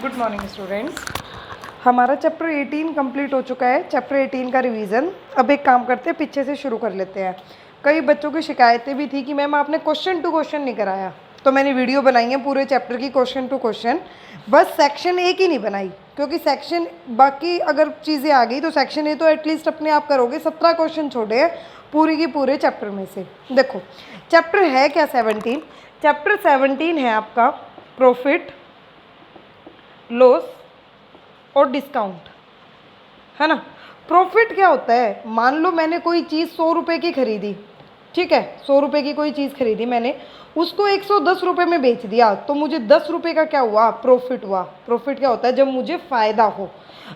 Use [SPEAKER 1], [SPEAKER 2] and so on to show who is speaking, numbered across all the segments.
[SPEAKER 1] Good morning students. हमारा chapter 18 complete हो चुका है। चैप्टर 18 का रिवीजन अब एक काम करते हैं, पीछे से शुरू कर लेते हैं। कई बच्चों की शिकायतें भी थी कि मैम आपने क्वेश्चन टू क्वेश्चन नहीं कराया, तो मैंने वीडियो बनाई है पूरे चैप्टर की क्वेश्चन टू क्वेश्चन। बस सेक्शन ए की नहीं बनाई, क्योंकि सेक्शन बाकी अगर चीज़ें आ गई तो सेक्शन ए तो एटलीस्ट अपने आप करोगे। 17 क्वेश्चन छोड़े हैं पूरी की पूरे चैप्टर में से। देखो चैप्टर है क्या 17। चैप्टर 17 है आपका प्रॉफिट, लॉस और डिस्काउंट, है ना। प्रॉफिट क्या होता है? मान लो मैंने कोई चीज़ 100 रुपये की खरीदी, ठीक है, 100 रुपये की कोई चीज़ खरीदी मैंने, उसको 110 रुपये में बेच दिया, तो मुझे 10 रुपये का क्या हुआ? प्रॉफिट हुआ। प्रॉफिट क्या होता है? जब मुझे फ़ायदा हो।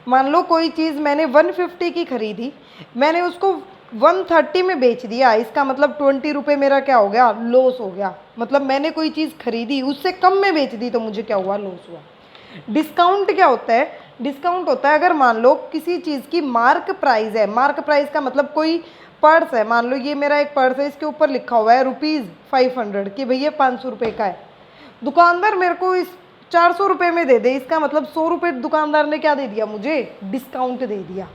[SPEAKER 1] मान लो कोई चीज़ मैंने 150 की खरीदी, मैंने उसको 130 में बेच दिया, इसका मतलब 20 रुपये मेरा क्या हो गया? लॉस हो गया। मतलब मैंने कोई चीज़ खरीदी, उससे कम में बेच दी, तो मुझे क्या हुआ? लॉस हुआ। डिस्काउंट क्या होता है? डिस्काउंट होता है अगर मान लो किसी चीज़ की मार्क प्राइस है। मार्क प्राइस का मतलब कोई पर्स है, मान लो ये मेरा एक पर्स है, इसके ऊपर लिखा हुआ है ₹500 कि भैया 500 रुपये का है। दुकानदार मेरे को इस 400 रुपये में दे दे, इसका मतलब 100 रुपये दुकानदार ने क्या दे दिया? मुझे डिस्काउंट दे दिया।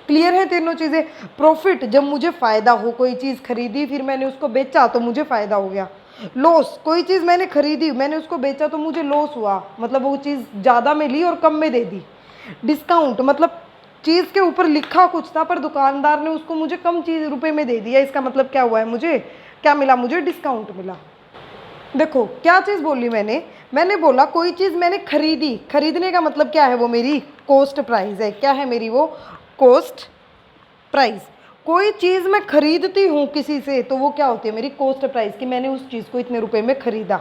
[SPEAKER 1] क्लियर है तीनों चीज़ें? प्रॉफिट जब मुझे फ़ायदा हो, कोई चीज़ खरीदी फिर मैंने उसको बेचा तो मुझे फ़ायदा हो गया। लॉस, कोई चीज़ मैंने खरीदी, मैंने उसको बेचा तो मुझे लॉस हुआ, मतलब वो चीज़ ज़्यादा में ली और कम में दे दी। डिस्काउंट मतलब चीज़ के ऊपर लिखा कुछ था पर दुकानदार ने उसको मुझे कम चीज़ रुपए में दे दिया, इसका मतलब क्या हुआ है? मुझे क्या मिला? मुझे डिस्काउंट मिला। देखो क्या चीज़ बोली मैंने बोला कोई चीज़ मैंने खरीदी। खरीदने का मतलब क्या है? वो मेरी कॉस्ट प्राइस है। क्या है मेरी? वो कॉस्ट प्राइस। कोई चीज़ मैं खरीदती हूँ किसी से तो वो क्या होती है? मेरी कॉस्ट प्राइस, कि मैंने उस चीज़ को इतने रुपए में खरीदा।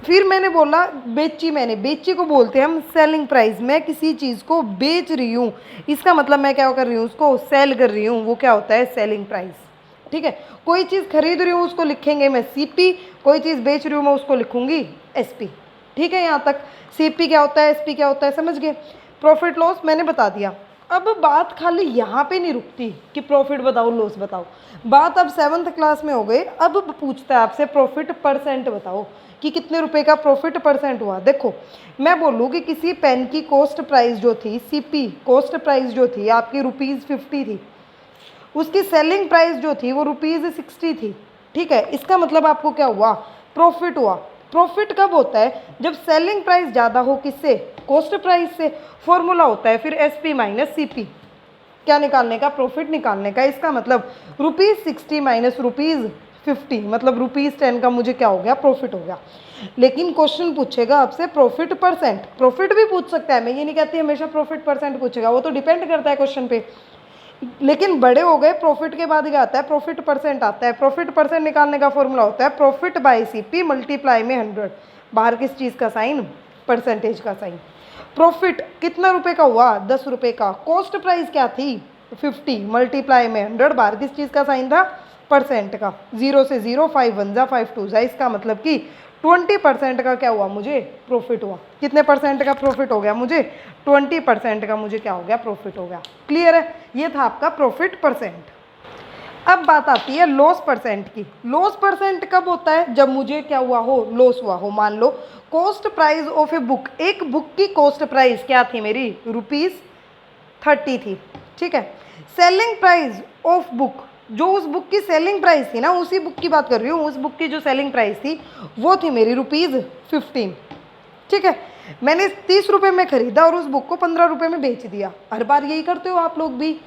[SPEAKER 1] फिर मैंने बोला बेची, मैंने बेची को बोलते हैं हम सेलिंग प्राइस। मैं किसी चीज़ को बेच रही हूँ, इसका मतलब मैं क्या कर रही हूँ? उसको सेल कर रही हूँ, वो क्या होता है? Selling price. ठीक है, कोई चीज़ खरीद रही हूँ उसको लिखेंगे मैं सीपी, कोई चीज़ बेच रही हूँ मैं उसको लिखूंगी एसपी। ठीक है, यहाँ तक सीपी क्या होता है, एसपी क्या होता है, समझ गए। प्रॉफिट लॉस मैंने बता दिया। अब बात खाली यहाँ पे नहीं रुकती कि प्रॉफिट बताओ लॉस बताओ, बात अब 7th क्लास में हो गई। अब पूछता है आपसे प्रॉफिट परसेंट बताओ कि कितने रुपए का प्रॉफिट परसेंट हुआ। देखो मैं बोलूँ कि किसी पेन की कॉस्ट प्राइस जो थी, सीपी कॉस्ट प्राइस जो थी आपकी ₹50 थी, उसकी सेलिंग प्राइस जो थी वो ₹60 थी। ठीक है, इसका मतलब आपको क्या हुआ? प्रॉफिट हुआ। प्रॉफिट कब होता है? जब सेलिंग प्राइस ज़्यादा हो, किससे? कॉस्ट प्राइस से। फॉर्मूला होता है फिर एसपी माइनस सीपी, क्या निकालने का? प्रॉफिट निकालने का। इसका मतलब ₹60 माइनस ₹50, मतलब ₹10 का मुझे क्या हो गया? प्रॉफिट हो गया। लेकिन क्वेश्चन पूछेगा आपसे प्रॉफिट परसेंट। प्रॉफिट भी पूछ सकता है, मैं ये नहीं कहती हमेशा प्रॉफिट परसेंट पूछेगा, वो तो डिपेंड करता है क्वेश्चन पे। लेकिन बड़े हो गए, प्रॉफिट के बाद क्या आता है? प्रॉफिट परसेंट आता है। प्रॉफिट परसेंट निकालने का फॉर्मूला होता है प्रॉफिट बाय सीपी मल्टीप्लाई में 100। बाहर किस चीज़ का साइन? परसेंटेज का साइन। प्रॉफिट कितना रुपए का हुआ? 10 रुपये का। कॉस्ट प्राइस क्या थी? 50 मल्टीप्लाई में 100, बाहर किस चीज़ का साइन था? परसेंट का। 0 से 0, 5 1 जा 5 2 जा, इसका मतलब कि 20% का क्या हुआ? मुझे प्रॉफिट हुआ। कितने परसेंट का प्रॉफिट हो गया? मुझे 20% का मुझे क्या हो गया? प्रॉफिट हो गया। क्लियर है? ये था आपका प्रॉफिट परसेंट। अब बात आती है लॉस परसेंट की। लॉस परसेंट कब होता है? जब मुझे क्या हुआ हो? लॉस हुआ हो। मान low cost price of a book, एक बुक की कॉस्ट प्राइस क्या थी मेरी? ₹30 थी। ठीक है, सेलिंग प्राइस ऑफ बुक, जो उस बुक की सेलिंग प्राइस थी ना, उसी बुक की बात कर रही हूँ, उस बुक की जो सेलिंग प्राइस थी वो थी मेरी ₹15। ठीक है, मैंने 30 रुपये में खरीदा और उस बुक को 15 रुपये में बेच दिया। हर बार यही करते हो आप लोग भी।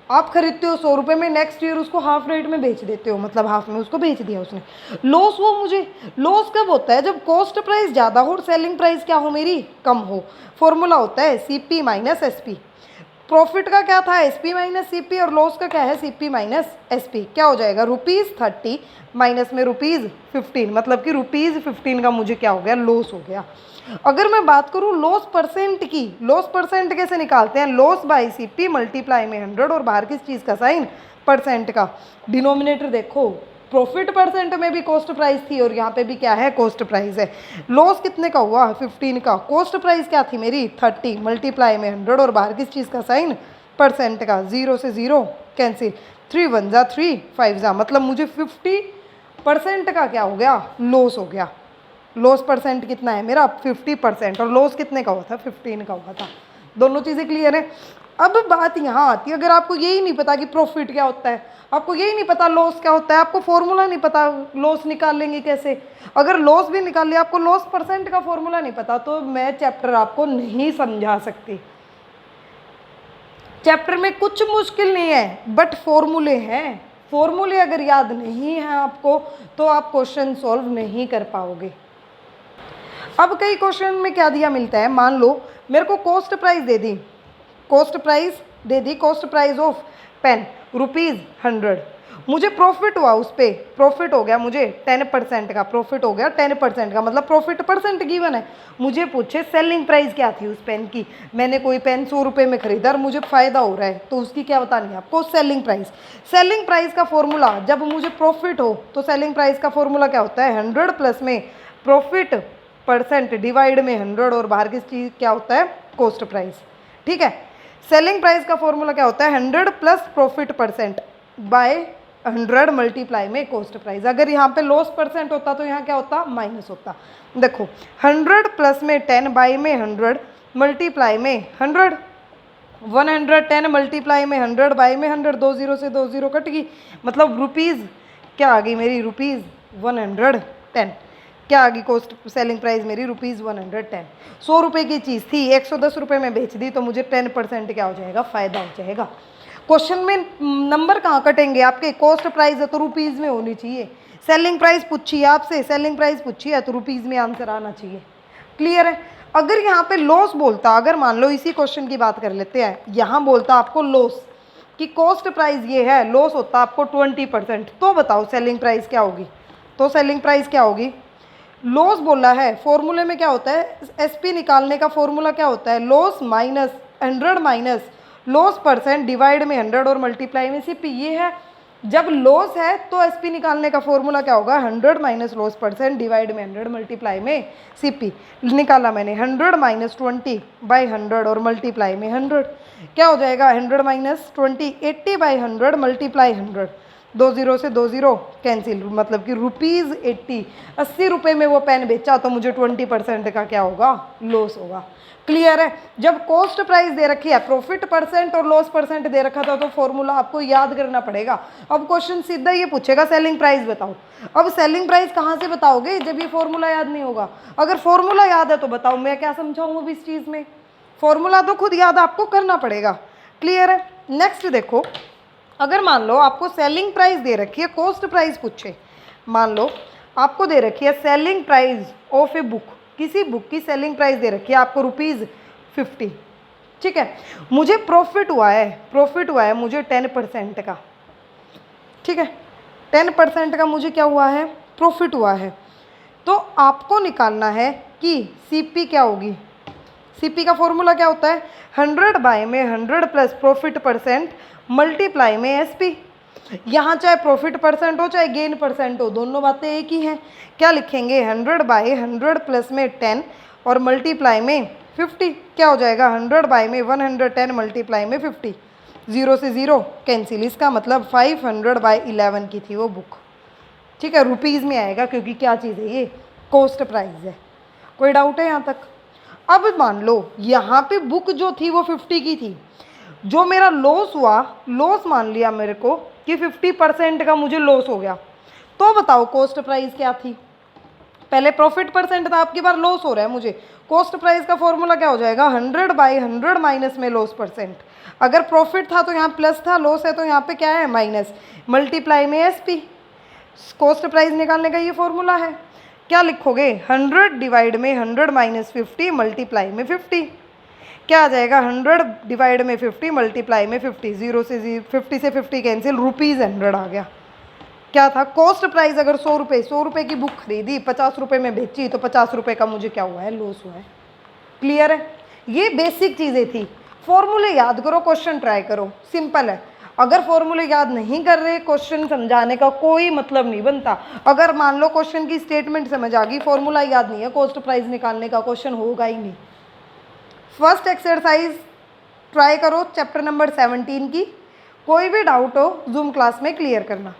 [SPEAKER 1] आप खरीदते हो 100 रुपये में, नेक्स्ट ईयर उसको हाफ रेट में बेच देते हो, मतलब हाफ में उसको बेच दिया उसने। लॉस हुआ मुझे। लॉस कब होता है? जब कॉस्ट प्राइस ज़्यादा हो और सेलिंग प्राइस क्या हो? मेरी कम हो। फॉर्मूला होता है सीपी माइनस एसपी। प्रॉफिट का क्या था? एसपी माइनस सीपी, और लॉस का क्या है? CP minus SP. क्या हो जाएगा? ₹30 माइनस में ₹15, मतलब कि ₹15 का मुझे क्या हो गया? लॉस हो गया। अगर मैं बात करूँ लॉस परसेंट की, लॉस परसेंट कैसे निकालते हैं? लॉस बाई सीपी मल्टीप्लाई में 100, और बाहर किस चीज़ का साइन? परसेंट का। डिनोमिनेटर देखो, प्रॉफिट परसेंट में भी कॉस्ट प्राइस थी और यहाँ पे भी क्या है? कॉस्ट प्राइस है। लॉस कितने का हुआ? 15 का। कॉस्ट प्राइस क्या थी मेरी? 30 मल्टीप्लाई में 100, और बाहर किस चीज़ का साइन? परसेंट का। 0 से 0 कैंसिल, 3 1 जा 3 5 जा, मतलब मुझे 50% का क्या हो गया? लॉस हो गया। लॉस परसेंट कितना है मेरा 50%, और लॉस कितने का हुआ था 15 का हुआ था। दोनों चीज़ें क्लियर है। अब बात यहाँ आती है, अगर आपको यही नहीं पता कि प्रॉफिट क्या होता है, आपको यही नहीं पता लॉस क्या होता है, आपको फॉर्मूला नहीं पता लॉस निकाल लेंगे कैसे, अगर लॉस भी निकाल लिया आपको लॉस परसेंट का फॉर्मूला नहीं पता, तो मैं चैप्टर आपको नहीं समझा सकती। चैप्टर में कुछ मुश्किल नहीं है, बट फॉर्मूले हैं। फॉर्मूले अगर याद नहीं है आपको तो आप क्वेश्चन सॉल्व नहीं कर पाओगे। अब कई क्वेश्चन में क्या दिया मिलता है, मान लो मेरे को कॉस्ट प्राइस दे दी, कॉस्ट प्राइस ऑफ पेन ₹100, मुझे प्रॉफिट हुआ, उस पर प्रॉफिट हो गया मुझे 10% का, प्रॉफिट हो गया 10% का, मतलब प्रॉफिट परसेंट गिवन है। मुझे पूछे सेलिंग प्राइस क्या थी उस पेन की, मैंने कोई पेन 100 रुपये में खरीदा और मुझे फ़ायदा हो रहा है, तो उसकी क्या बतानी है आपको, सेलिंग प्राइस। सेलिंग प्राइस का फॉर्मूला, जब मुझे प्रॉफिट हो तो सेलिंग प्राइस का फॉर्मूला क्या होता है, 100 प्लस में प्रॉफिट परसेंट डिवाइड में 100, और बाहर की चीज़ क्या होता है, कॉस्ट प्राइस। ठीक है, सेलिंग प्राइस का फॉर्मूला क्या होता है, 100 plus profit percent by 100 multiply में कॉस्ट प्राइस। अगर यहाँ पे लॉस परसेंट होता तो यहाँ क्या होता, माइनस होता। देखो 100 प्लस में 10 बाई में 100 मल्टीप्लाई में 100, 110 मल्टीप्लाई में 100 बाई में 100, 2 0 से 2 0 कट गई, मतलब रुपीज़ क्या आ गई मेरी, ₹110। क्या आ गई कॉस्ट सेलिंग प्राइस मेरी, ₹110। 100 रुपये की चीज़ थी, 110 रुपये में बेच दी, तो मुझे 10% क्या हो जाएगा, फ़ायदा हो जाएगा। क्वेश्चन में नंबर कहाँ कटेंगे आपके, कॉस्ट प्राइस है तो रुपीज़ में होनी चाहिए, सेलिंग प्राइस पूछी है आपसे, सेलिंग प्राइस पूछी है तो रुपीज़ में आंसर आना चाहिए। क्लियर है। अगर यहाँ पे लॉस बोलता, अगर मान लो इसी क्वेश्चन की बात कर लेते हैं, यहाँ बोलता आपको लॉस कि कॉस्ट प्राइस ये है, लॉस होता आपको 20%, तो बताओ सेलिंग प्राइस क्या होगी, तो सेलिंग प्राइस क्या होगी। लॉस बोला है, फॉर्मूले में क्या होता है, एसपी निकालने का फॉर्मूला क्या होता है, loss minus 100 minus loss percent divide में 100 और मल्टीप्लाई में सीपी। ये है, जब लॉस है तो एसपी निकालने का फॉर्मूला क्या होगा, 100 माइनस लॉस परसेंट डिवाइड में 100 मल्टीप्लाई में सीपी। निकाला मैंने 100 माइनस 20 बाई 100 और मल्टीप्लाई में 100, क्या हो जाएगा 100 माइनस 20, 80 बाई 100 मल्टीप्लाई 100, 2 0 से 2 0 कैंसिल, मतलब कि ₹80, 80 रुपये में वो पेन बेचा तो मुझे 20% का क्या होगा, लॉस होगा। क्लियर है। जब कॉस्ट प्राइस दे रखी है, प्रॉफिट परसेंट और लॉस परसेंट दे रखा था, तो फॉर्मूला आपको याद करना पड़ेगा। अब क्वेश्चन सीधा ये पूछेगा सेलिंग प्राइस बताओ। अब सेलिंग प्राइस कहाँ से बताओगे जब ये फॉर्मूला याद नहीं होगा। अगर फॉर्मूला याद है तो बताओ, मैं क्या समझाऊँ अब इस चीज़ में, फॉर्मूला तो खुद याद आपको करना पड़ेगा। क्लियर है। नेक्स्ट देखो, अगर मान लो आपको सेलिंग प्राइस दे रखी है, कॉस्ट प्राइस पूछे, मान लो आपको दे रखी है selling price of a book, किसी बुक की सेलिंग प्राइस दे रखी है आपको ₹50, ठीक है। मुझे प्रॉफिट हुआ है मुझे 10% का, ठीक है, 10% का मुझे क्या हुआ है, प्रॉफिट हुआ है। तो आपको निकालना है कि सीपी क्या होगी। सीपी का फॉर्मूला क्या होता है, 100 बाय में 100 प्लस प्रॉफिट परसेंट मल्टीप्लाई में एसपी। यहाँ चाहे प्रॉफिट परसेंट हो चाहे गेन परसेंट हो, दोनों बातें एक ही हैं। क्या लिखेंगे, 100 बाय 100 प्लस में 10 और मल्टीप्लाई में 50, क्या हो जाएगा 100 बाय में 110 मल्टीप्लाई में 50, 0 से 0 कैंसिल। इसका मतलब 500 बाय 11 की थी वो बुक, ठीक है। रुपीज़ में आएगा क्योंकि क्या चीज़ है ये, कॉस्ट प्राइस है। कोई डाउट है यहाँ तक। अब मान लो यहाँ पे बुक जो थी वो 50 की थी, जो मेरा लॉस हुआ, लॉस मान लिया मेरे को कि 50% का मुझे लॉस हो गया, तो बताओ कॉस्ट प्राइस क्या थी। पहले प्रॉफिट परसेंट था, आपकी बार लॉस हो रहा है मुझे, कॉस्ट प्राइस का फॉर्मूला क्या हो जाएगा, 100 बाई 100 माइनस में लॉस परसेंट। अगर प्रॉफिट था तो यहाँ प्लस था, लॉस है तो यहाँ पे क्या है माइनस, मल्टीप्लाई में एसपी। कॉस्ट प्राइस निकालने का ये फॉर्मूला है। क्या लिखोगे, 100 डिवाइड में 100 माइनस 50 मल्टीप्लाई में 50, क्या आ जाएगा 100 डिवाइड में 50 मल्टीप्लाई में 50, 0 से 50 से 50 कैंसिल, ₹100 आ गया। क्या था, कॉस्ट प्राइस अगर 100 रुपये की बुक खरीदी, 50 रुपये में बेची, तो 50 रुपये का मुझे क्या हुआ है, लॉस हुआ है। क्लियर है। ये बेसिक चीज़ें थी। फॉर्मूले याद करो, क्वेश्चन ट्राई करो, सिंपल है। अगर फॉर्मूले याद नहीं कर रहे, क्वेश्चन समझाने का कोई मतलब नहीं बनता। अगर मान लो क्वेश्चन की स्टेटमेंट समझ आ गई, फॉर्मूला याद नहीं है, कॉस्ट प्राइस निकालने का क्वेश्चन होगा ही नहीं। फर्स्ट एक्सरसाइज ट्राई करो चैप्टर नंबर 17 की। कोई भी डाउट हो जूम क्लास में क्लियर करना।